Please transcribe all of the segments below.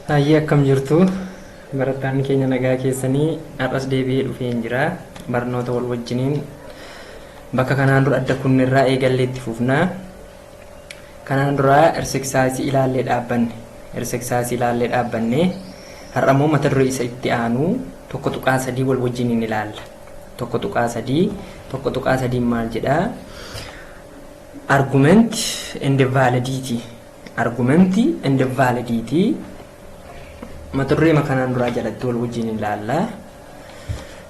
Hayyee akkam jirtu barataan keenya nagaa keessanii har'as deebi'ee dhufee jira barnoota wal wajjiniin bakka kanaan dura adda kunnirraa eegallee itti fufnaa. Kanaan dura exercise ilaallee dhaabbanne har'a immoo mata duree isa itti aanu tokko tuqaa sadii wal wajjiniin ilaalla. Tokko tuqaa sadii maal jedhaa? Argument and validity mata duree kanaan duraa jalatti wal wajjin ilaalla.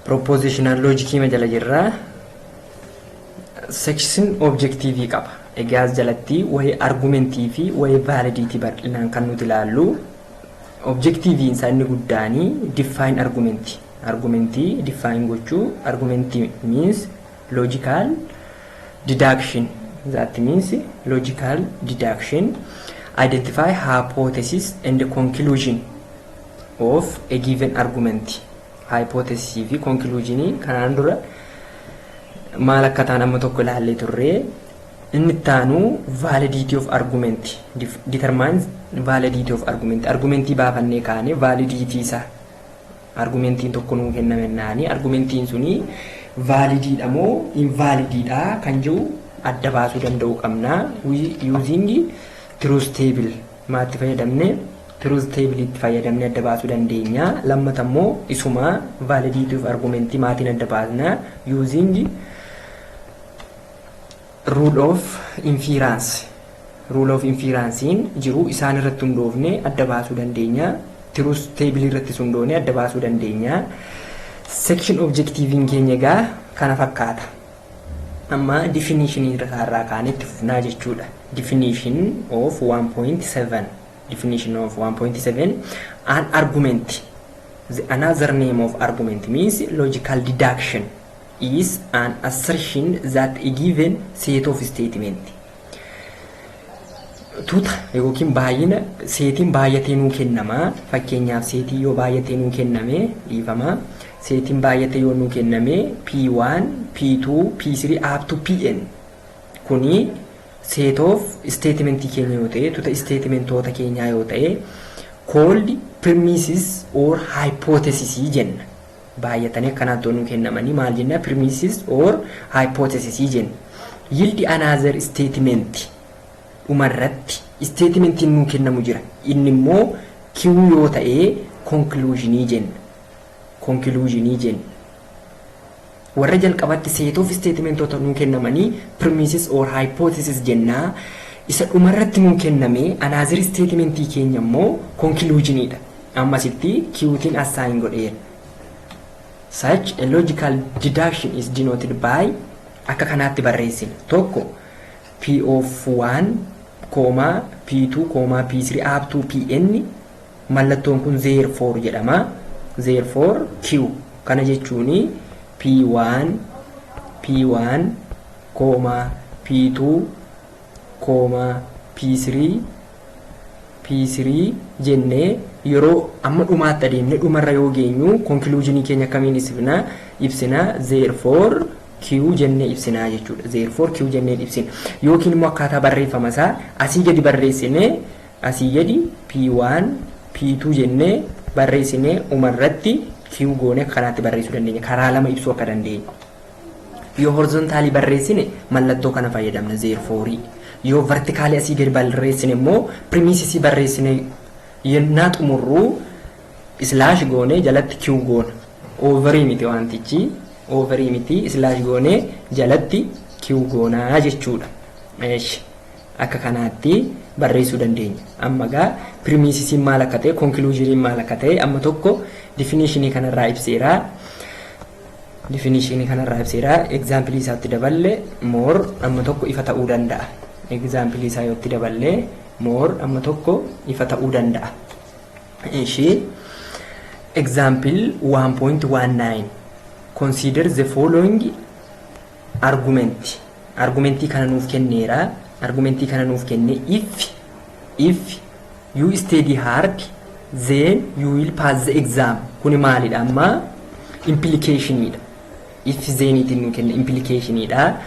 Propositional logic ma jala jirra. Section objective qaba. Egaas jalatti waa'ee argumentii fi waa'ee validity bal'inaan kan nuti ilaallu. Objective isaa inni guddaanii define argumentii define gochuu. Argumentii means logical deduction. That means logical deduction. Identify hypothesis and the conclusion of a given argument. Hypothesis fi conclusion kanaan dura maal akka ta'an amma tokko ilaallee turre. Inni taanu validity of argument determines validity of argument. Argumentii baafannee kaane validity isa argumentiin tokko nuu kennamenaani argumentiin suni validity dha moo invalid dha kan jiru adda baasuu danda'u qabna. Using truth table maatti fayyadamne truth table itti fayyadamne adda baasuu dandeenya. Lammata immoo isuma validity of argumentii maatiin adda baasna using rule of inference jiru isaan irratti hundoofne adda baasuu dandeenya. Truth table irratti hundoofne adda baasuu dandeenya. Section objective keenya egaa kana fakkaata. Amma definition irraa kaanetti fufnaa jechuudha. Definition of 1.7 an argument. Another name of argument means logical deduction is an assertion that a given set of statement tuta yookiin baay'ina seetiin baay'atee nuu kennama. Fakkeenyaaf seetii yoo baay'atee nuu kenname dhiifama. Seetiin baay'atee yoo nuu kenname P1, P2, P3 up to Pn kuni set of statement keenya yoo ta'e tuta statementoota keenyaa yoo ta'e called premises or hypothesis jenna. Baay'atanii akkanatti nuu kennamanii maal jenna? Premises or hypothesis jenna. Yield another statement umarratti statementiin nuu kennamu jira. Inni immoo Q yoo ta'e conclusionii jenna. Warra jalqabatti set of statementoota nuu kennamanii premises or hypothesis jenna. Isa umarratti nuu kenname another statementii keenya immoo conclusioniidha. Ammasitti Q'tiin assign godheera. Such a logical deduction is denoted by akka kanaatti barreessina. Tokko P of 1, P2, P3 up to Pn mallattoon kun therefore jedhama. Therefore Q kana jechuuni P1, P2, P3 jennee yeroo amma dhumaatti adeemne dhumarra yoo geenyu conclusionii keenya kamiin ibsina therefore Q jennee ibsina jechuudha. Therefore Q jennee ibsina. Yookiin immoo akkaataa barreeffama isaa asii gadi barreessine asii gadi P1, P2 jennee barreessine umarratti Q goone kanaatti barreessuu dandeenya. Karaa lama ibsuu akka dandeenya. Yoo horizontaalii barreessine mallattoo kana fayyadamna therefore. Yoo vertikaalii asii gadi barreessine immoo premises barreessine yennaa xumurru slash goone jalatti Q goona. Overii miti wantichi overii miti slash goone jalatti Q goonaa jechuudha. Akka kanaatti barreessuu dandeenya. Amma gaa premises maal akka ta'e conclusion maal akka ta'e amma tokko definition kanarraa ibseera. Example isaatti daballe more amma tokko ifa ta'uu danda'a. Example isaa yotti daballe more amma tokko ifa ta'uu danda'a. Example 1.19 consider the following argument. Argumentii kana nuuf kenneera. Argumentii kana nuuf kenne if you study hard then you will pass the exam. Kuni maalidha amma implicationidha. If then it nu kenne implicationidha.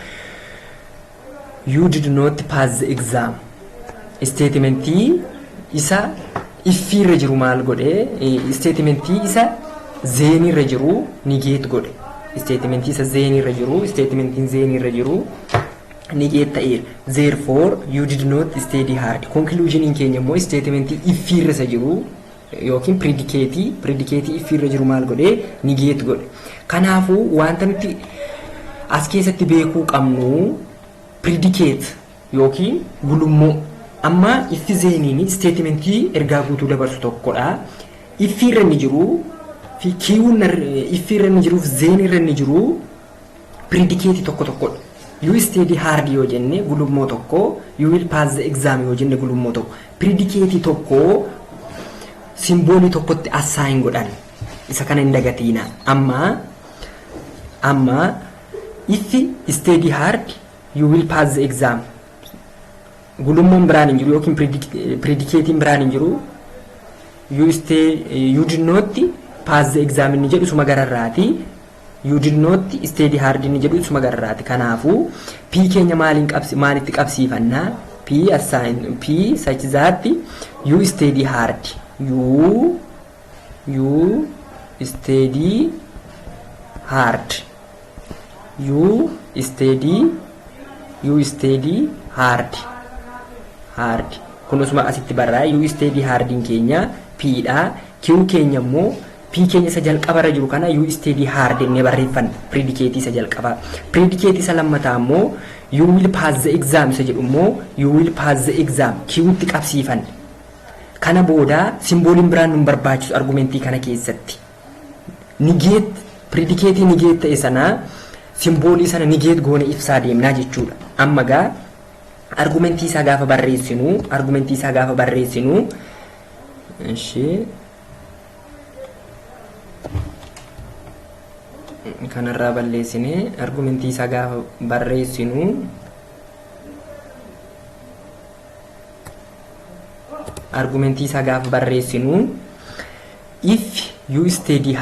You did not pass the exam. Statementii isa iffiirra jiru maal godhe statementii isa zeenirra jiru negate godhe. Statementii isa zeenirra jiru statementiin zeenirra jiru negate ta'eera. Therefore you did not study hard. Conclusion keenya immoo statementii iffiirra isa jiru yookiin predicate iffiirra jiru maal godhe negate godhe. Kanaafuu wanta nuti as keessatti beekuu qabnu predicate yookiin gulummoo amma iffi zeeniin statementii ergaa guutuu dabarsu tokkodha. Iffiirra ni jiru fi kiiwun iffiirra ni jiruuf zeenirra ni jiru predicate tokkodha. You study hard yoo jenne gulummoo tokko, you will pass the exam yoo jenne gulummoo tokko. Predicate tokko simboolii tokkotti assign godhan. Isa kana hin dagatiina. Amma if you study hard you will pass the exam. Gulummoon biraan hin jiru yookiin predicatein biraan hin jiru. You did not pass the exam inni jedhu suma gararraati. You did not study hard inni jedhu suma gararraati. Kanaafuu P keenya maalitti qabsiifannaa? P such that you study hard. You study hard. You study hard. Kunusuma asitti barraa you study hard in keenya P dha. Q keenya immoo P keenya isa jalqabarra jiru kana you study hard inni barreeffan predicate isa jalqaba. Predicate isa lammataa immoo you will pass the exam isa jedhu immoo you will pass the exam Q tti qabsiifan. Kana booda simbooliin biraan nun barbaachisu argumentii kana keessatti. Negate predicate negate ta'e sana simboolii sana negate goone ibsaa deemnaa jechuudha. Amma gaa argumentii isaa gaafa barreessinu kanarraa balleessine argumentii isaa gaafa barreessinu if you study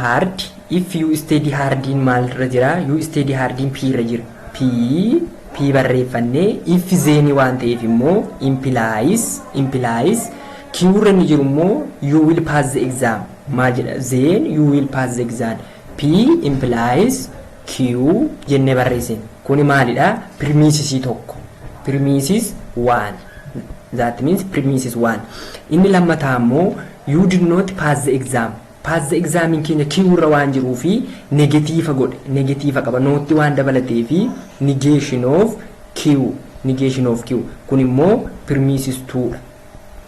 hard in maal irra jira? You study hard in P irra jira. P barreeffannee if zeeni waan ta'eef immoo implies Q irra ni jiru immoo you will pass the exam. Maal jedha? Then you will pass the exam. P implies Q jennee barreessine. Kuni maalidha? Premises tokko. Premises 1. That means premises 1. Inni lammataa immoo you did not pass the exam. Pass the exam in keenya Q irra waan jiruu fi negatiiva godhe. Negatiiva qaba. Nootti waan dabalatee fi negation of Q. Kun immoo premises 2 dha.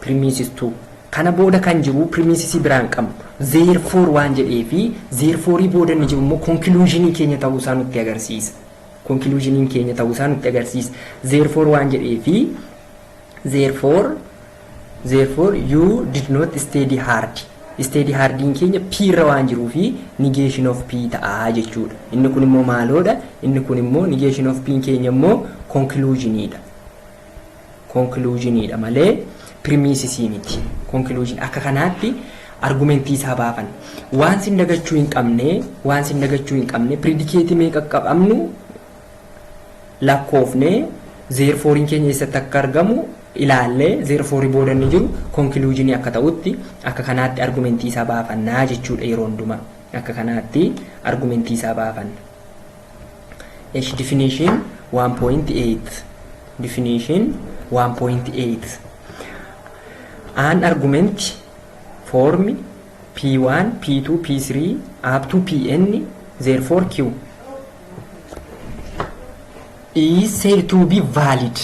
Premises 2. Kana booda kan jiru premises biraan qabnu. Therefore waan jedhee fi therefore booda ni jiru immoo conclusion keenya ta'uu isaa nutti agarsiisa. Therefore waan jedhee fi therefore you did not study hard. Study hard in keenya P irra waan jiruu fi negation of P ta'a jechuudha. Inni kun immoo maaloodha? Inni kun immoo negation of P keenya immoo conclusionidha malee premises miti. Conclusion akka kanaatti argumentii isaa baafan. Waan sin dagachuu hin qabne predicate meeqa qabnu lakkoofne therefore keenya eessatti akka argamu ilaalle therefore booda ni jiru conclusion akka ta'utti akka kanaatti argumentii isaa baafannaa jechuudha. Yeroo hundumaa akka kanaatti argumentii isaa baafanna. Definition 1.8 an argument form P1, P2, P3 up to Pn therefore Q is said to be valid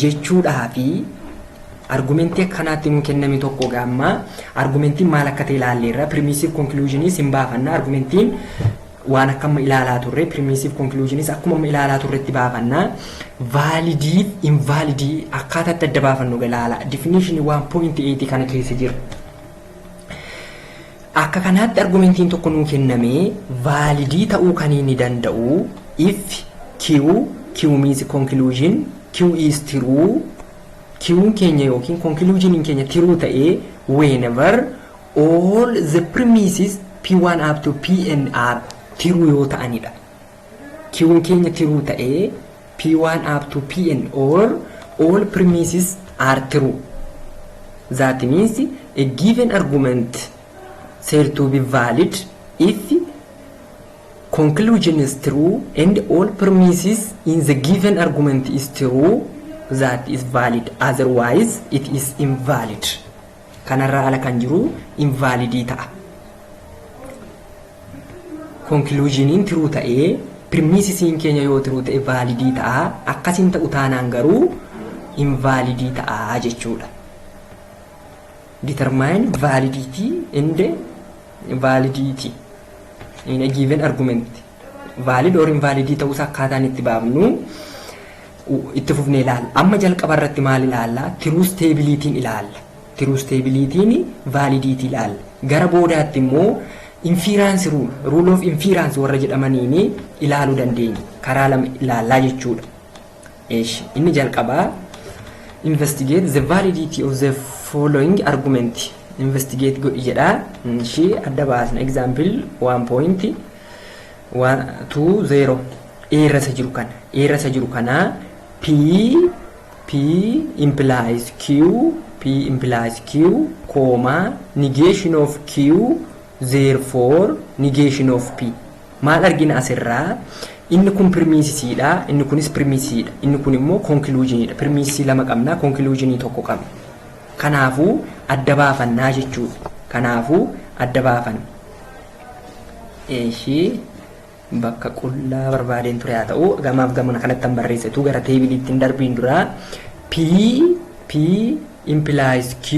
jechuudha fi argumentii akkanaatti nu kenname tokko gamma argumentiin maal akka ta'e ilaalleerra. Premisive conclusionis hin baafanna. Argumentiin waan akkama ilaalaa turre premisive conclusionis akkuma ilaalaa turretti baafanna. Validii invalidii akkaataa adda baafannu ilaala. Definition 1.8 kana keessa jira. Akka kanaatti argumentiin tokko nu kenname validii ta'uu kan inni danda'u if Q means conclusion, Q is true, Q keenya yookiin conclusion keenya true ta'e whenever all the premises P1 up to Pn are true yoo ta'anidha. Q keenya true ta'e P1 up to Pn or all premises are true. That means a given argument said to be valid if conclusion is true and all premises in the given argument is true, that is valid, otherwise it is invalid. Kanarraa ala kan jiru invalidii ta'a. Conclusioniin true ta'ee premisesiin keenya yoo true ta'e validii ta'a. Akkasiin ta'u taanaan garuu invalidii ta'a jechuudha. Determine validity and validity in a given argument. Valid or invalid ta'uusaa akkaataan itti baafnu itti fufnee ilaalla. Amma jalqaba irratti maal ilaalla? True stability'n ilaalla. True stability'n validity ilaalla. Gara boodaatti immoo inference rule of inference warra jedhamaniin ilaaluu dandeenya. Karaa lama ilaallaa jechuudha. Inni jalqabaa investigate the validity of the following argument. Investigate godhi jedha. Ishee adda baasna. Example 1.120 eerrasa jiru kana P implies Q, comma negation of Q, therefore negation of P. Maal argina asirraa? Inni kun premisesiidha, inni kunis premisesiidha, inni kun immoo conclusioniidha. Premisesii lama qabna, conclusionii tokko qabna. Kanaafuu adda baafannaa jechuudha. Kanaafuu adda baafanna. Bakka qullaa barbaadeen ture haa ta'u gamaaf gamana kanatti kan barreessitu gara teebiliitti hin darbiin dura P implies Q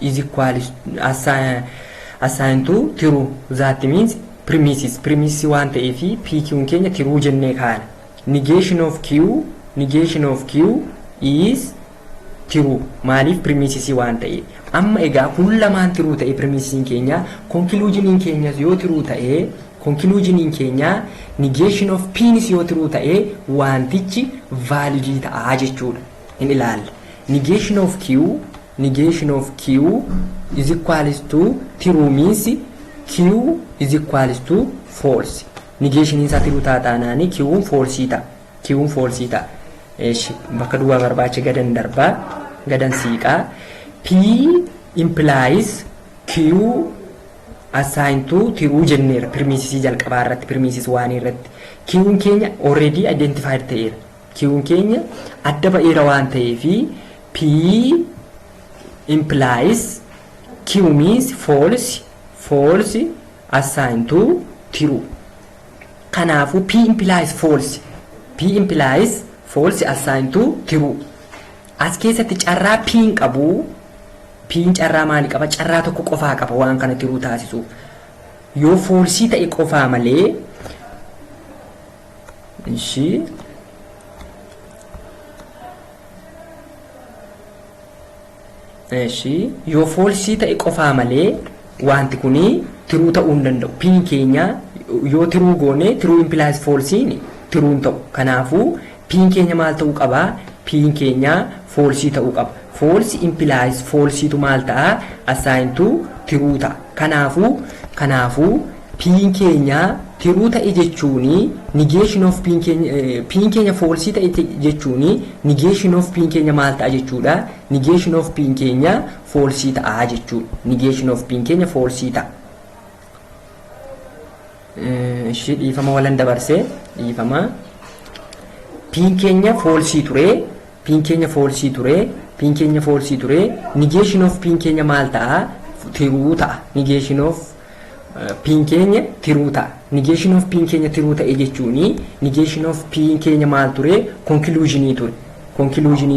is equal assigned to true. That means premises waan ta'eef PQ keenya true jennee kaana. Negation of Q is true. Maaliif premises waan ta'e. Amma egaa kun lamaan true ta'e premises keenya conclusioniin keenyas yoo true ta'e conclusioniin keenya negation of P yoo true ta'e wantichi valid ta'a jechuudha. In ilaalla. Negation of Q is equals to true means Q is equals to false. Negation isaa true taanaani Q false ta'a. Bakka duwwaa barbaacha gadan darbaa gadan siiqaa. P implies Q assigned to true jenneera. Premises jalqabaa irratti premises waan irratti Q'n keenya already identified ta'eera. Q'n keenya adda ba'eera waan ta'eef P implies Q means false assigned to true. Kanaafu P implies false assigned to true. As keessatti carraa P hin qabu. P'n carraa maali qaba? Carraa tokko qofaa qaba waan kana true taasisuuf. Yoo false ta'e qofaa malee yoo false ta'e qofaa malee wanti kuni true ta'uu hin danda'u. P'n keenya yoo true goone true implies false'n true hin ta'u. Kanaafuu P'n keenya maal ta'uu qaba? P'n keenya false ta'uu qaba. False implies false tu maal ta'a? Assigned to true ta'a. Kanaafuu P'n keenya true ta'e jechuuni negation of P'n keenya false ta'e jechuuni negation of P'n keenya maal ta'a jechuudha? Negation of P'n keenya false ta'a jechuudha. Negation of P'n keenya false ta'a. Dhiifama walan dabarsee dhiifama. P'n keenya false ture. Negation of P'n keenya maal ta'a? True ta'a. Negation of P'n keenya true ta'a. Negation of P'n keenya true ta'e jechuuni negation of P'n keenya maal ture? Conclusionii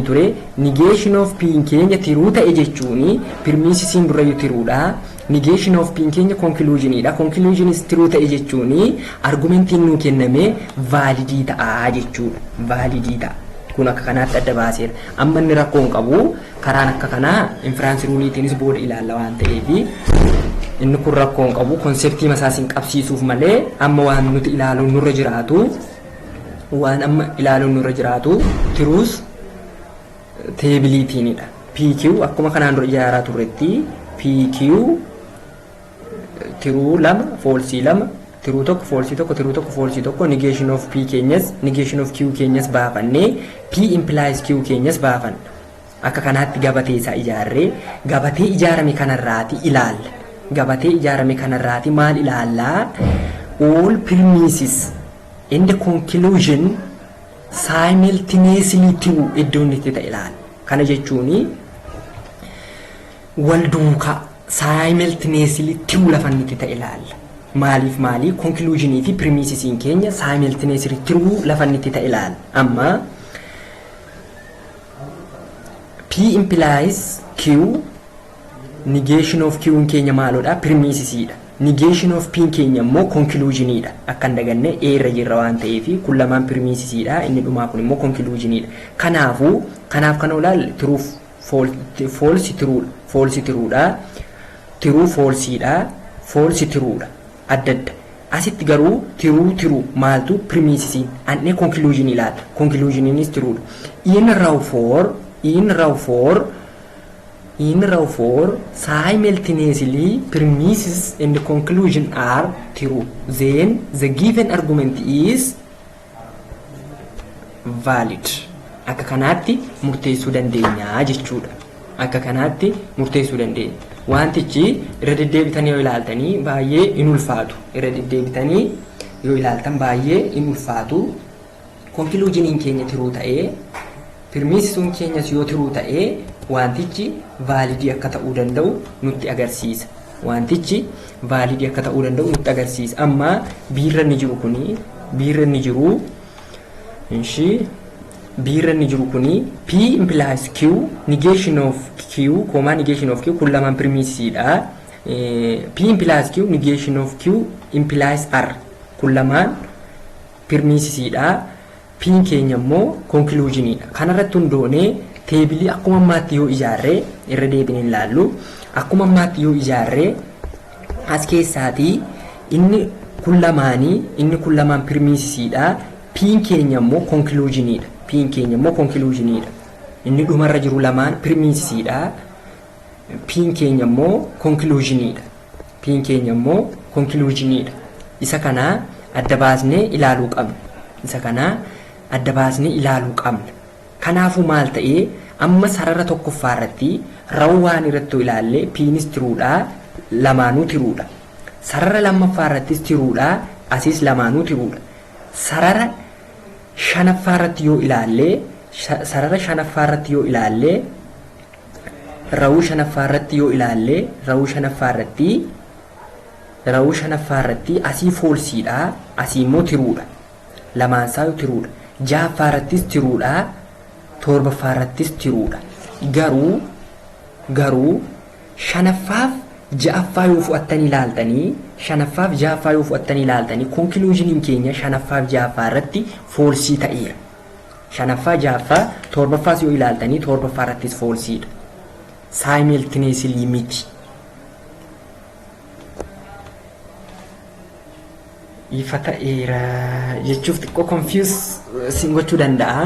ture. Negation of P'n keenya true ta'e jechuuni premisesiin durayyuu truedha. Negation of P'n keenya conclusioniidha. Conclusion is true ta'e jechuuni argumentiin nuu kenname validii ta'a jechuudha. Validii ta'a. Kun akka kanaatti adda baaseera. Amma inni rakkoo hin qabu karaan akka kanaa inference ruleetiinis booda ilaalla waan ta'eef inni kun rakkoo hin qabu konseptii masaasin qabsiisuuf malee amma waan nuti ilaaluun nurra jiraatu truth stability'nidha. PQ akkuma kanaan dura ijaaraa turretti PQ true lama false lama true tokko false tokko negation of Q keenyas baafannee P implies Q keenyas baafanna. akka kanaatti gabatee isaa ijaarree gabatee ijaarame kanarraati ilaalla. Gabatee ijaarame kanarraati maal ilaallaa? All premises and the conclusion simultaneously through iddoon itti ta'e ilaalla. Kana jechuuni wal duukaa simultaneously through lafan itti ta'e ilaalla. Maaliif conclusionii fi premisesiin keenya simultaneously through lafan itti ta'e ilaalla. Amma P implies Q, negation of Q keenya maalodha? Premisesiidha. Negation of P keenya immoo conclusioniidha. Akka hin daganne A irra jirra waan ta'eef kun lamaan premisesiidha. Inni dhumaa kun immoo conclusioniidha. Kanaaf kana olaal true false true'dha. True false'dha. False true'dha. Adda adda. Asitti garuu true maaltu premisesiin anne conclusion ilaalla. Conclusioniinis true'dha. In row 4 simultaneously premises and conclusion are true. Then the given argument is valid. Akka kanaatti murteessuu dandeenya jechuudha. Akka kanaatti murteessuu dandeenya. Wantichi irra deddeebitanii yoo ilaaltanii baay'ee in ulfaatu. Irra deddeebitanii yoo ilaaltan baay'ee in ulfaatu. Conclusioniin keenya true ta'ee premisesiin keenyas yoo true ta'ee wantichi validii akka ta'uu danda'u nutti agarsiisa. Wantichi validii akka ta'uu danda'u nutti agarsiisa. Amma biirra ni jiru kuni P implies Q, negation of Q, negation of Q kun lamaan premisesiidha. P implies Q, negation of Q implies R kun lamaan premisesiidha. P keenya immoo conclusioniidha. Kanarratti hundoonee teebilii akkuma ammaatti yoo ijaarree irra deebinee ilaallu akkuma ammaatti yoo ijaarree as keessaatii inni kun lamaan premisesiidha. P keenya immoo conclusioniidha. Inni dhumarra jiru lamaan premisesiidha. P keenya immoo conclusioniidha. Isa kana adda baasnee ilaaluu qabna. Kanaafuu maal ta'ee amma sarara tokkoffaa irratti rawwaan irratti ilaalle P'nis tiruudha, lamaanuu tiruudha. Sarara lammaffaa irrattis tiruudha, asis lamaanuu tiruudha. Sarara shanaffaa irratti yoo ilaalle rawuu shanaffaa irratti asii foolsiidha, asii immoo tiruudha. Lamaansaa tiruudha. Ja'affaa irrattis tiruudha, torbaffaa irrattis tiruudha. Garuu shanaffaaf ja'affaa yoo fudhattanii ilaaltanii conclusioniin keenya shanaffaaf ja'affaa irratti foolsii ta'eera. Shanaffaa ja'affaa torbaffaas yoo ilaaltanii torbaffaa irrattis foolsiidha. Simultaneously miti. Ifa ta'eera jechuuf xiqqoo confuse sin gochuu danda'a.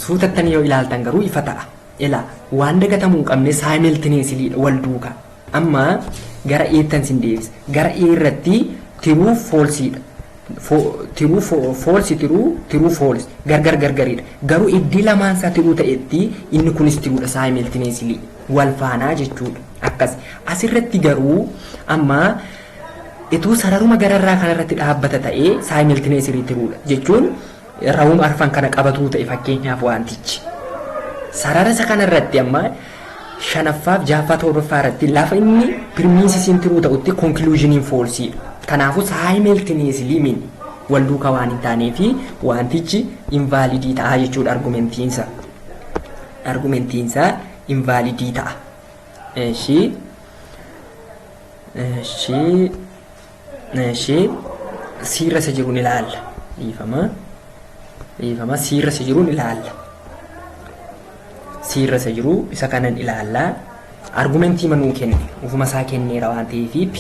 Suutattanii yoo ilaaltan garuu ifa ta'a. Waan dagatamuu hin qabne simultaneously wal duukaa. Amma gara eettan sin deebisa. Gara E irratti tiruu foolsiidha. Tiruu foolsi gargaridha. Garuu iddii lamaansaa tiruu ta'etti inni kunis tiruudha simultaneously wal faanaa jechuudha. Akkas asirratti garuu amma ituu sararuma gararraa kanarratti dhaabbata ta'ee simultaneously tiruudha jechuun rawum arfan kana qabatuu ta'e fakkeenyaaf wantichi. Sarara isa kanarratti amma shanaffaaf ja'affaa torbaffaa irratti lafa inni premisesiin tiruu ta'utti conclusioniin foolsiidha. Kanaafuu simultaneously min wal duukaa waan hin taaneefi wantichi invalidii ta'a jechuudha. Argumentiinsa invalidii ta'a. Siirra isa jiruun ilaalla. Dhiifama siirra isa jiruun ilaalla. Siirra isa jiru isa kanan ilaalla. Argumentii manuu kenne ufuma isaa kenneera waan ta'eef P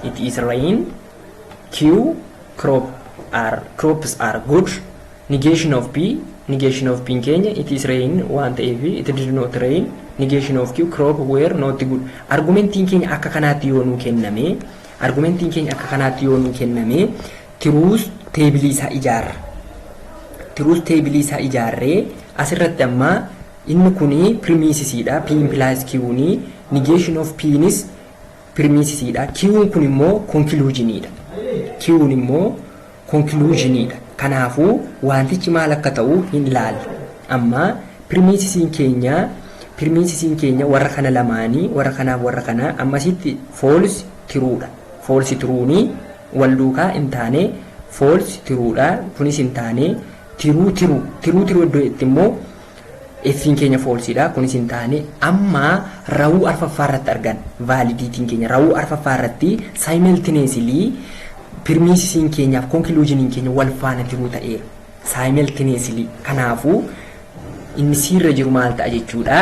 it is rain, Q crops are good, negation of P keenya it is rain waan ta'eef it did not rain, negation of Q crop were not good. Argumentiin keenya akka kanaatti yoo nuu kenname tiruus teebilii isaa ijaarree asirratti amma inni kuni premisesdha. P implies Q ni negation of P nis premisesdha. Q kun immoo conclusionidha. Q immoo conclusionidha. Kanaafu wantichi maal akka ta'u hin ilaalla. Amma premisesiin keenya warra kana lamaanii warra kana ammasitti false true'dha. False true ni wal duukaa hin taane false true'dha. Kunis hin taane true iddoo itti immoo F'n keenya false'dha. Kunis hin taane amma rawuu arfaffaarratti argan validitiin keenya rawuu arfaffaarratti simultaneously premisesiin keenyaaf conclusioniin keenya wal faana true ta'eera simultaneously. Kanaafu inni sirra jiru maal ta'a jechuudha?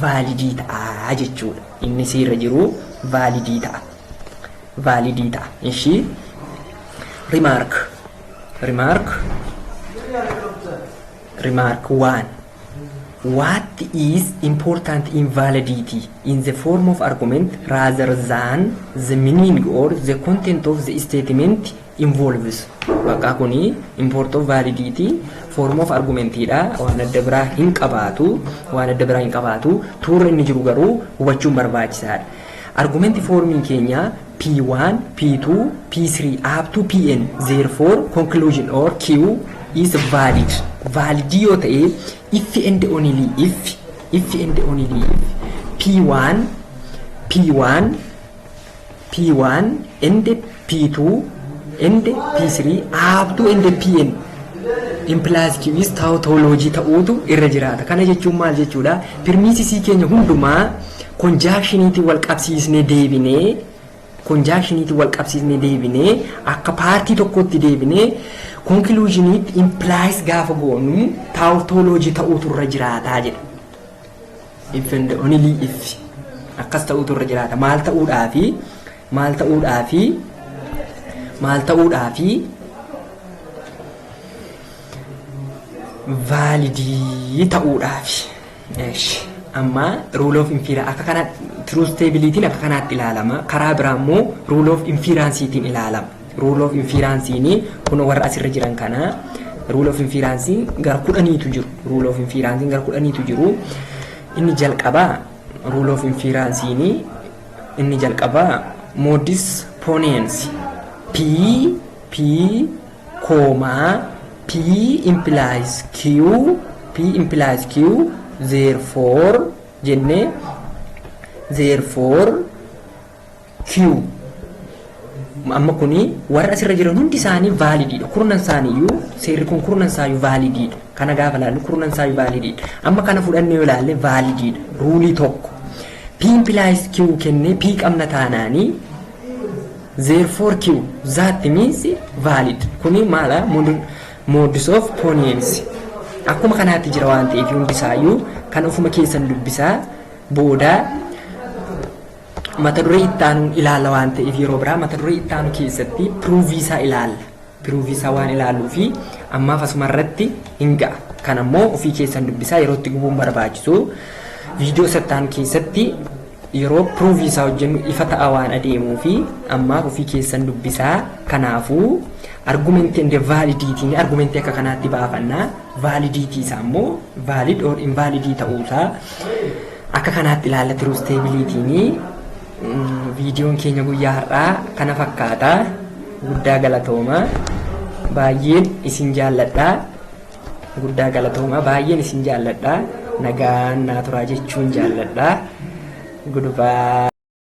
Validii ta'a jechuudha. Inni sirra jiru validii ta'a. Ishi remark 1. What is important in validity in the form of argument rather than the meaning or the content of the statement involves? Bakka kuni import of validity form of argument dha. Waan adda biraa hin qabaatu tuurra inni jiru garuu hubachuun barbaachisaadha. Argument formiin keenya P1, P2, P3 up to Pn. Therefore conclusion or Q is valid. Valid yoo ta'e if and only if P1 and P2 and P3 up to and Pn implies Q is tautology ta'uutu irra jiraata. Kana jechuun maal jechuudha? Premisesii keenya hundumaa conjunctionitti wal qabsiisnee deebinee akka paartii tokkotti deebinee conclusionitti implies gaafa goonu tautology ta'uutu irra jiraataa jedha. If and only if akkas ta'uutu irra jiraata. Maal ta'uudhaafi validii ta'uudhaafi. Amma rule of inference akka kana true stability akka kanaatti ilaalama. Karaa biraa immoo rule of inferencetiin ilaalama. Rule of inference ni kun warra asirra jiran kana rule of inference gara 10tu jiru. Inni jalqaba rule of inference ni inni jalqaba modus ponens P, P implies Q, therefore Q. Amma kuni warra asirra jiran hundi isaanii valididha. Kurnan isaaniiyyuu seerri kun kurnan isaayyuu valididha. Kana gaafa laallu kurnan isaayyuu valididha. Amma kana fudhannee yoo laalle valididha. Ruulii tokko P implies Q kenne P qabna taanaanii therefore Q that means valid. Kuni maala modus of ponens akkuma kanaatti jira waan ta'eef hundi isaayyuu kan ofuma keessan dubbisaa booda mata duree ittaanu ilaalla waan ta'eef yeroo biraa mata duree ittaanu keessatti proof isaa ilaalla. Proof isaa waan ilaaluu fi ammaaf asuma irratti hin ga'a. Kan ammoo ofii keessan dubbisaa yeroo itti gubuun barbaachisu viidiyoo sattaan keessatti yeroo proof isaa hojjennu ifa ta'a waan adeemuu fi ammaaf ofii keessan dubbisaa. Kanaafuu argument and validity argument akka kanaatti baafannaa. Validity isaa immoo valid or invalid ta'uusaa akka kanaatti ilaalla. True stability ni viidiyoon keenya guyyaa har'aa kana fakkaata. Guddaa galatooma. Baay'een isin jaalladha. Nagaan naa turaa jechuun jaalladha. Goodbye.